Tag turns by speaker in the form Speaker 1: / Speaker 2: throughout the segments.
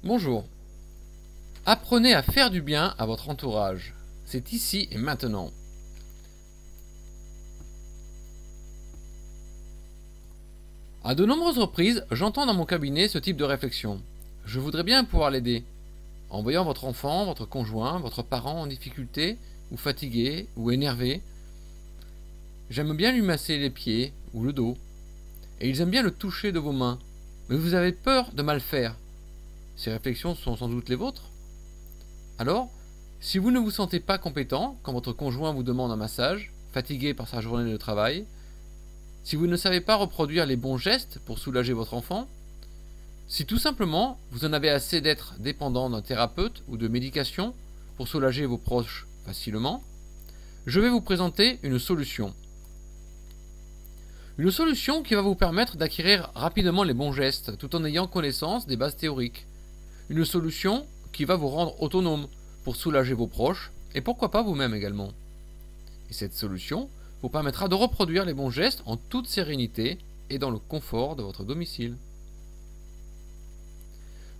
Speaker 1: Bonjour. Apprenez à faire du bien à votre entourage. C'est ici et maintenant. À de nombreuses reprises, j'entends dans mon cabinet ce type de réflexion. Je voudrais bien pouvoir l'aider. En voyant votre enfant, votre conjoint, votre parent en difficulté, ou fatigué, ou énervé, j'aime bien lui masser les pieds ou le dos. Et ils aiment bien le toucher de vos mains. Mais vous avez peur de mal faire. Ces réflexions sont sans doute les vôtres. Alors, si vous ne vous sentez pas compétent quand votre conjoint vous demande un massage, fatigué par sa journée de travail, si vous ne savez pas reproduire les bons gestes pour soulager votre enfant, si tout simplement vous en avez assez d'être dépendant d'un thérapeute ou de médication pour soulager vos proches facilement, je vais vous présenter une solution. Une solution qui va vous permettre d'acquérir rapidement les bons gestes tout en ayant connaissance des bases théoriques. Une solution qui va vous rendre autonome pour soulager vos proches et pourquoi pas vous-même également. Et cette solution vous permettra de reproduire les bons gestes en toute sérénité et dans le confort de votre domicile.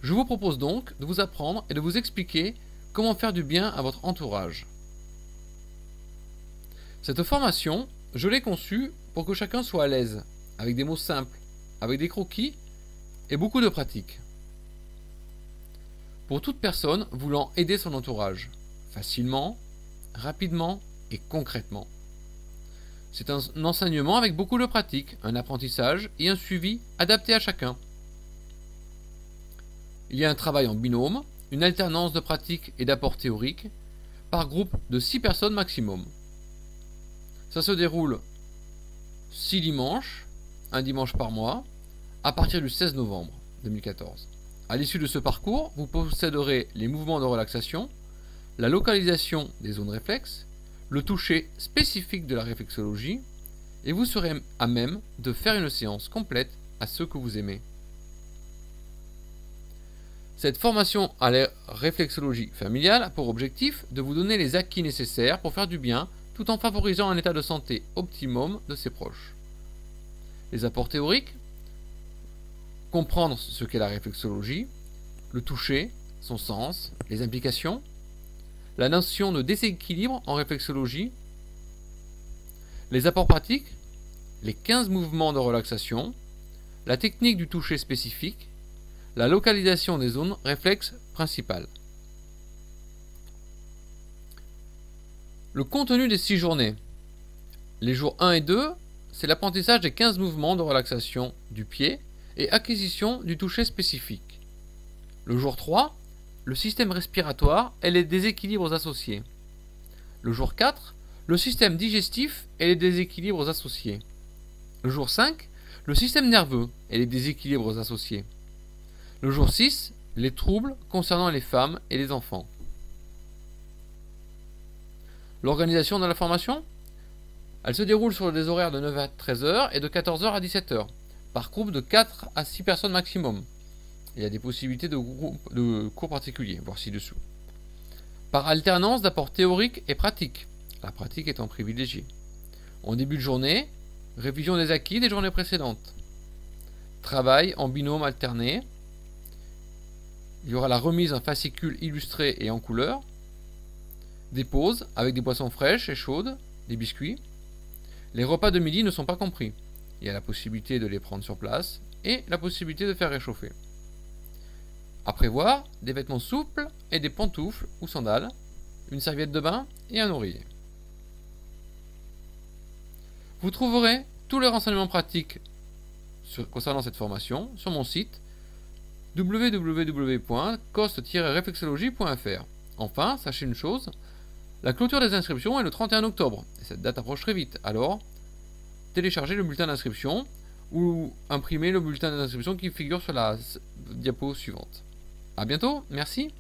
Speaker 1: Je vous propose donc de vous apprendre et de vous expliquer comment faire du bien à votre entourage. Cette formation, je l'ai conçue pour que chacun soit à l'aise, avec des mots simples, avec des croquis et beaucoup de pratique. Pour toute personne voulant aider son entourage, facilement, rapidement et concrètement. C'est un enseignement avec beaucoup de pratique, un apprentissage et un suivi adapté à chacun. Il y a un travail en binôme, une alternance de pratique et d'apport théorique, par groupe de 6 personnes maximum. Ça se déroule 6 dimanches, un dimanche par mois, à partir du 16 novembre 2014. À l'issue de ce parcours, vous posséderez les mouvements de relaxation, la localisation des zones réflexes, le toucher spécifique de la réflexologie, et vous serez à même de faire une séance complète à ceux que vous aimez. Cette formation à la réflexologie familiale a pour objectif de vous donner les acquis nécessaires pour faire du bien tout en favorisant un état de santé optimum de ses proches. Les apports théoriques: comprendre ce qu'est la réflexologie, le toucher, son sens, les implications, la notion de déséquilibre en réflexologie, les apports pratiques, les 15 mouvements de relaxation, la technique du toucher spécifique, la localisation des zones réflexes principales. Le contenu des 6 journées. Les jours 1 et 2, c'est l'apprentissage des 15 mouvements de relaxation du pied et acquisition du toucher spécifique. Le jour 3, le système respiratoire et les déséquilibres associés. Le jour 4, le système digestif et les déséquilibres associés. Le jour 5, le système nerveux et les déséquilibres associés. Le jour 6, les troubles concernant les femmes et les enfants. L'organisation de la formation, elle se déroule sur des horaires de 9h à 13h et de 14h à 17h, par groupe de 4 à 6 personnes maximum. Il y a des possibilités de cours particuliers, voir ci-dessous. Par alternance d'apports théoriques et pratiques, la pratique étant privilégiée. En début de journée, révision des acquis des journées précédentes. Travail en binôme alterné. Il y aura la remise d'un fascicule illustré et en couleur. Des pauses avec des boissons fraîches et chaudes, des biscuits. Les repas de midi ne sont pas compris. Il y a la possibilité de les prendre sur place et la possibilité de faire réchauffer. À prévoir, des vêtements souples et des pantoufles ou sandales, une serviette de bain et un oreiller. Vous trouverez tous les renseignements pratiques concernant cette formation sur mon site www.cost-réflexologie.fr. Enfin, sachez une chose, la clôture des inscriptions est le 31 octobre, et cette date approche très vite, alors téléchargez le bulletin d'inscription ou imprimez le bulletin d'inscription qui figure sur la diapo suivante. A bientôt, merci.